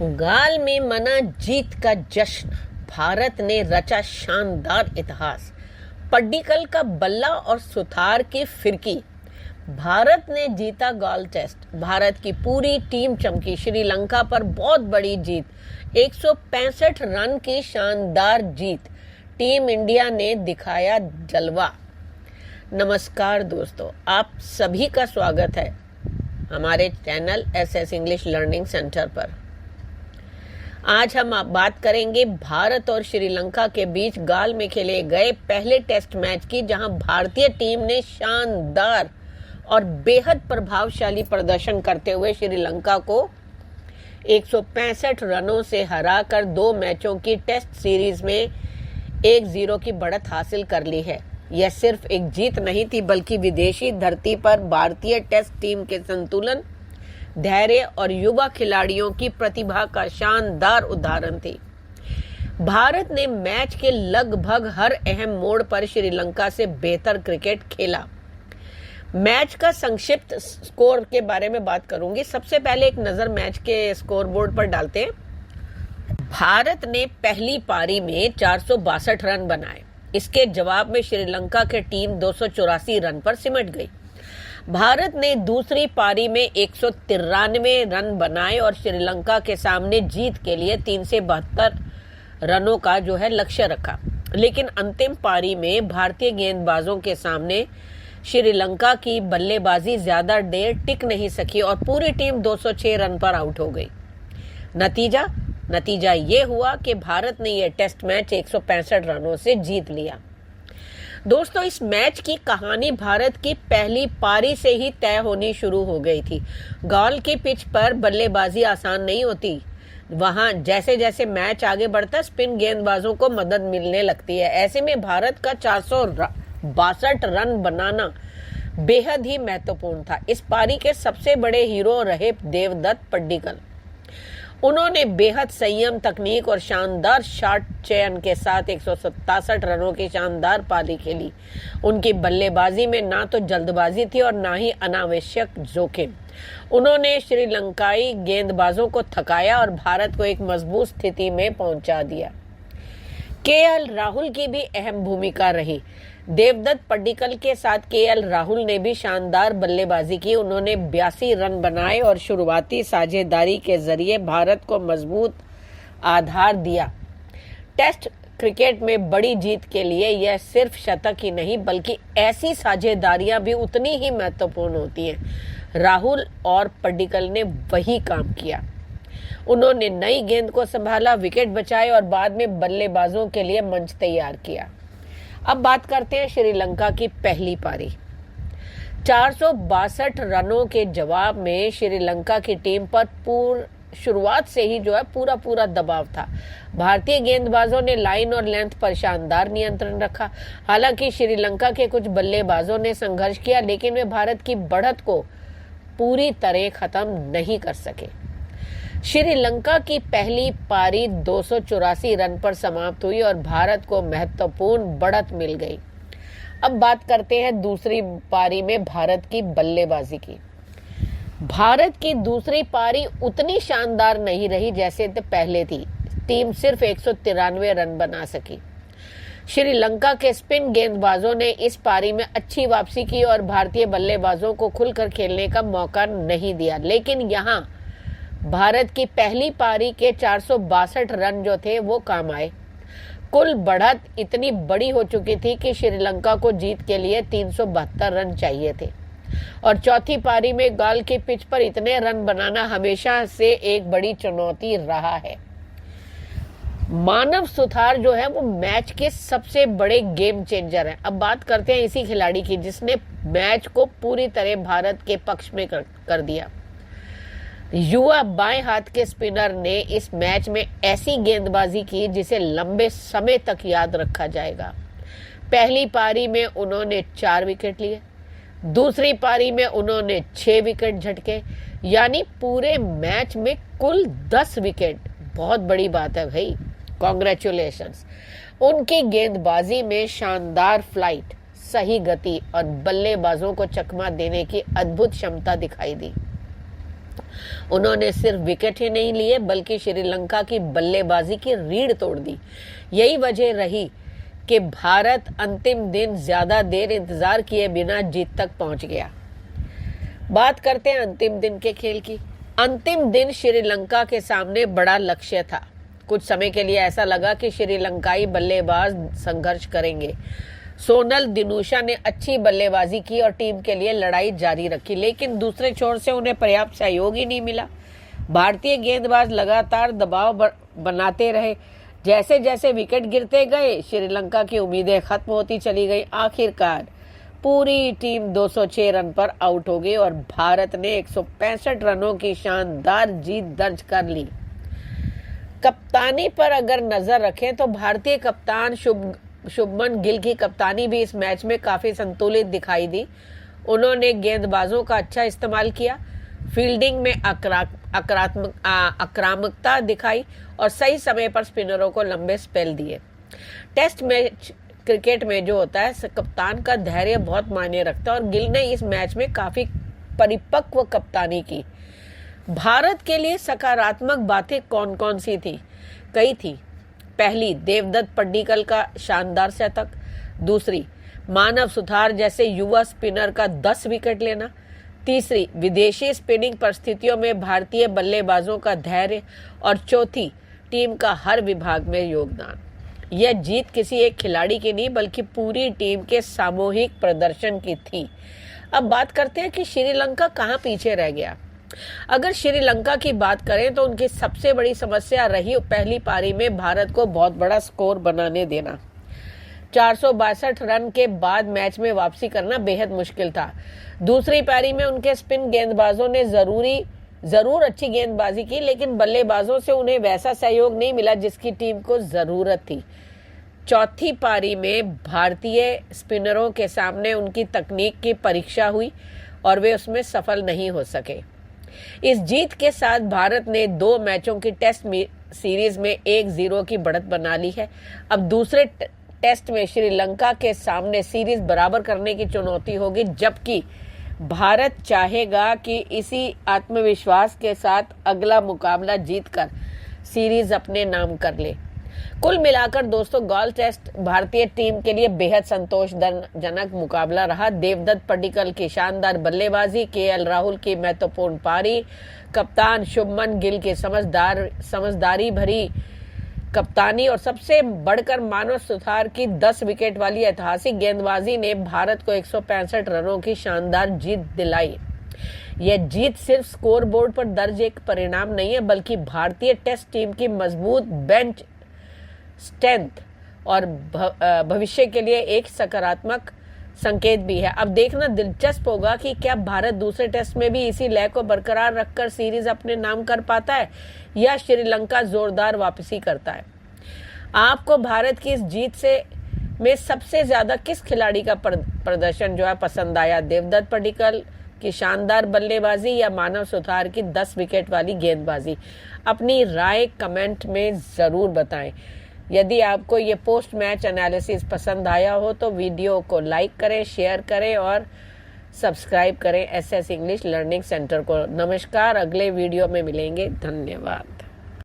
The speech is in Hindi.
गाल में मना जीत का जश्न, भारत ने रचा शानदार इतिहास। पड्डीकल का बल्ला और सुथार की फिरकी। भारत ने जीता गाल टेस्ट। भारत की पूरी टीम चमकी। श्रीलंका पर बहुत बड़ी जीत, 165 रन की शानदार जीत। टीम इंडिया ने दिखाया जलवा। नमस्कार दोस्तों, आप सभी का स्वागत है हमारे channel SS English learning centre पर। आज हम बात करेंगे भारत और श्रीलंका के बीच गाल में खेले गए पहले टेस्ट मैच की, जहां भारतीय टीम ने शानदार और बेहद प्रभावशाली प्रदर्शन करते हुए श्रीलंका को 165 रनों से हराकर 2 मैचों की टेस्ट सीरीज में 1-0 की बढ़त हासिल कर ली है। यह सिर्फ एक जीत नहीं थी, बल्कि विदेशी धरती पर भारतीय टेस्ट टीम के संतुलन, धैर्य और युवा खिलाड़ियों की प्रतिभा का शानदार उदाहरण थी। भारत ने मैच के लगभग हर अहम मोड़ पर श्रीलंका से बेहतर क्रिकेट खेला। मैच का संक्षिप्त स्कोर के बारे में बात करूंगी। सबसे पहले एक नजर मैच के स्कोरबोर्ड पर डालते हैं। भारत ने पहली पारी में 462 रन बनाए। इसके जवाब में श्रीलंका की टीम 284 रन पर सिमट गई। भारत ने दूसरी पारी में 193 रन बनाए और श्रीलंका के सामने जीत के लिए 372 रनों का लक्ष्य रखा। लेकिन अंतिम पारी में भारतीय गेंदबाजों के सामने श्रीलंका की बल्लेबाजी ज्यादा देर टिक नहीं सकी और पूरी टीम 206 रन पर आउट हो गई। नतीजा ये हुआ कि भारत ने यह टेस्ट मैच 165 रनों से जीत लिया। दोस्तों, इस मैच की कहानी भारत की पहली पारी से ही तय होनी शुरू हो गई थी। गाल की पिच पर बल्लेबाजी आसान नहीं होती। वहां जैसे जैसे मैच आगे बढ़ता, स्पिन गेंदबाजों को मदद मिलने लगती है। ऐसे में भारत का 462 रन बनाना बेहद ही महत्वपूर्ण था। इस पारी के सबसे बड़े हीरो रहे देवदत्त पड्डीकल। उन्होंने बेहद संयम, तकनीक और शानदार शॉट चयन के साथ 167 रनों की शानदार पारी खेली। उनकी बल्लेबाजी में ना तो जल्दबाजी थी और ना ही अनावश्यक जोखिम। उन्होंने श्रीलंकाई गेंदबाजों को थकाया और भारत को एक मजबूत स्थिति में पहुंचा दिया। KL राहुल की भी अहम भूमिका रही। देवदत्त पड्डीकल के साथ KL राहुल ने भी शानदार बल्लेबाजी की। उन्होंने 82 रन बनाए और शुरुआती साझेदारी के जरिए भारत को मजबूत आधार दिया। टेस्ट क्रिकेट में बड़ी जीत के लिए यह सिर्फ शतक ही नहीं, बल्कि ऐसी साझेदारियां भी उतनी ही महत्वपूर्ण होती हैं। राहुल और पड्डीकल ने वही काम किया। उन्होंने नई गेंद को संभाला, विकेट बचाए और बाद में बल्लेबाजों के लिए मंच तैयार किया। अब बात करते हैं श्रीलंका की पहली पारी। 462 रनों के जवाब में श्रीलंका की टीम पर शुरुआत से ही पूरा दबाव था। भारतीय गेंदबाजों ने लाइन और लेंथ पर शानदार नियंत्रण रखा। हालांकि श्रीलंका के कुछ बल्लेबाजों ने संघर्ष किया, लेकिन वे भारत की बढ़त को पूरी तरह खत्म नहीं कर सके। श्रीलंका की पहली पारी 284 रन पर समाप्त हुई और भारत को महत्वपूर्ण बढ़त मिल गई। अब बात करते हैं दूसरी पारी में भारत की बल्लेबाजी की। भारत की दूसरी पारी उतनी शानदार नहीं रही जैसे पहले थी। टीम सिर्फ 193 रन बना सकी। श्रीलंका के स्पिन गेंदबाजों ने इस पारी में अच्छी वापसी की और भारतीय बल्लेबाजों को खुलकर खेलने का मौका नहीं दिया। लेकिन यहाँ भारत की पहली पारी के 462 रन थे वो काम आए। कुल बढ़त इतनी बड़ी हो चुकी थी कि श्रीलंका को जीत के लिए 372 रन चाहिए थे और चौथी पारी में गाल की पिच पर इतने रन बनाना हमेशा से एक बड़ी चुनौती रहा है। मानव सुथार वो मैच के सबसे बड़े गेम चेंजर हैं। अब बात करते हैं इसी खिलाड़ी की जिसने मैच को पूरी तरह भारत के पक्ष में कर दिया। युवा बाएं हाथ के स्पिनर ने इस मैच में ऐसी गेंदबाजी की जिसे लंबे समय तक याद रखा जाएगा। पहली पारी में उन्होंने 4 विकेट लिए। दूसरी पारी में उन्होंने 6 विकेट झटके, यानी पूरे मैच में कुल 10 विकेट। बहुत बड़ी बात है भाई, कॉन्ग्रेचुलेशंस। उनकी गेंदबाजी में शानदार फ्लाइट, सही गति और बल्लेबाजों को चकमा देने की अद्भुत क्षमता दिखाई दी। उन्होंने सिर्फ विकेट ही नहीं लिए बल्कि श्रीलंका की बल्लेबाजी की रीढ़ तोड़ दी। यही वजह रही कि भारत अंतिम दिन ज्यादा देर इंतजार किए बिना जीत तक पहुंच गया। बात करते हैं अंतिम दिन के खेल की। अंतिम दिन श्रीलंका के सामने बड़ा लक्ष्य था। कुछ समय के लिए ऐसा लगा कि श्रीलंकाई बल्लेबाज संघर्ष करेंगे। सोनल दिनुशा ने अच्छी बल्लेबाजी की और टीम के लिए लड़ाई जारी रखी, लेकिन दूसरे छोर से उन्हें पर्याप्त सहयोग ही नहीं मिला। भारतीय गेंदबाज लगातार दबाव बनाते रहे। जैसे जैसे विकेट गिरते गए श्रीलंका की उम्मीदें खत्म होती चली गई। आखिरकार पूरी टीम 206 रन पर आउट हो गई और भारत ने 165 रनों की शानदार जीत दर्ज कर ली। कप्तानी पर अगर नजर रखें तो भारतीय कप्तान शुभमन गिल की कप्तानी भी इस मैच में काफी संतुलित दिखाई दी। उन्होंने गेंदबाजों का अच्छा इस्तेमाल किया, फील्डिंग में आक्रामकता दिखाई और सही समय पर स्पिनरों को लंबे स्पेल दिए। टेस्ट मैच क्रिकेट में जो होता है, कप्तान का धैर्य बहुत मायने रखता है और गिल ने इस मैच में काफी परिपक्व कप्तानी की। भारत के लिए सकारात्मक बातें कौन कौन सी थी? कई थी। पहली, देवदत्त पड्डीकल का शानदार शतक। दूसरी, मानव सुथार जैसे युवा स्पिनर का 10 विकेट लेना। तीसरी, विदेशी स्पिनिंग परिस्थितियों में भारतीय बल्लेबाजों का धैर्य। और चौथी, टीम का हर विभाग में योगदान। यह जीत किसी एक खिलाड़ी की नहीं बल्कि पूरी टीम के सामूहिक प्रदर्शन की थी। अब बात करते हैं कि श्रीलंका कहां पीछे रह गया। अगर श्रीलंका की बात करें तो उनकी सबसे बड़ी समस्या रही पहली पारी में भारत को बहुत बड़ा स्कोर बनाने देना। 462 रन के बाद मैच में वापसी करना बेहद मुश्किल था। दूसरी पारी में उनके स्पिन गेंदबाजों ने जरूर अच्छी गेंदबाजी की, लेकिन बल्लेबाजों से उन्हें वैसा सहयोग नहीं मिला जिसकी टीम को जरूरत थी। चौथी पारी में भारतीय स्पिनरों के सामने उनकी तकनीक की परीक्षा हुई और वे उसमें सफल नहीं हो सके। इस जीत के साथ भारत ने 2 मैचों की टेस्ट सीरीज में 1-0 की बढ़त बना ली है। अब दूसरे टेस्ट में श्रीलंका के सामने सीरीज बराबर करने की चुनौती होगी, जबकि भारत चाहेगा कि इसी आत्मविश्वास के साथ अगला मुकाबला जीतकर सीरीज अपने नाम कर ले। कुल मिलाकर दोस्तों, गोल्ड टेस्ट भारतीय टीम के लिए बेहद संतोषजनक मुकाबला रहा। देवदत्त पड्डीकल की शानदार बल्लेबाजी, केएल राहुल की महत्वपूर्ण पारी, कप्तान शुभमन गिल की समझदारी भरी कप्तानी और सबसे बढ़कर मानव सुथार की 10 विकेट वाली ऐतिहासिक गेंदबाजी ने भारत को 165 रनों की शानदार जीत दिलाई। यह जीत सिर्फ स्कोर बोर्ड पर दर्ज एक परिणाम नहीं है, बल्कि भारतीय टेस्ट टीम की मजबूत बेंच स्ट्रेंथ और भविष्य के लिए एक सकारात्मक संकेत भी है। अब देखना दिलचस्प होगा कि क्या भारत दूसरे टेस्ट में भी इसी लय को बरकरार रखकर सीरीज अपने नाम कर पाता है या श्रीलंका जोरदार वापसी करता है। आपको भारत की इस जीत में सबसे ज्यादा किस खिलाड़ी का प्रदर्शन जो है पसंद आया? देवदत्त पड्डीकल की शानदार बल्लेबाजी या मानव सुथार की 10 विकेट वाली गेंदबाजी? अपनी राय कमेंट में जरूर बताएं। यदि आपको ये पोस्ट मैच एनालिसिस पसंद आया हो तो वीडियो को लाइक करें, शेयर करें और सब्सक्राइब करें एसएस इंग्लिश लर्निंग सेंटर को। नमस्कार, अगले वीडियो में मिलेंगे। धन्यवाद।